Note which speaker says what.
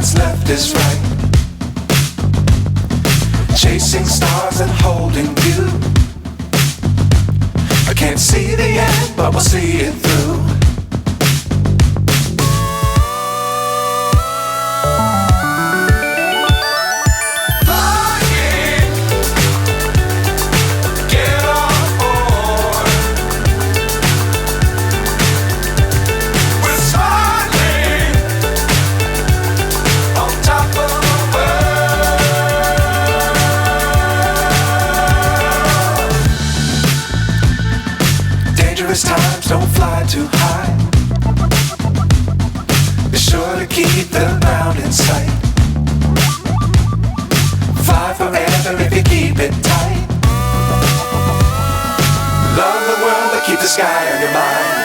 Speaker 1: what's left is right. Chasing stars and holding you. I can't see the end, but we'll see it through. Times don't fly too high. Be sure to keep the ground in sight. Fly forever if you keep it tight. Love the world but keep the sky on your mind.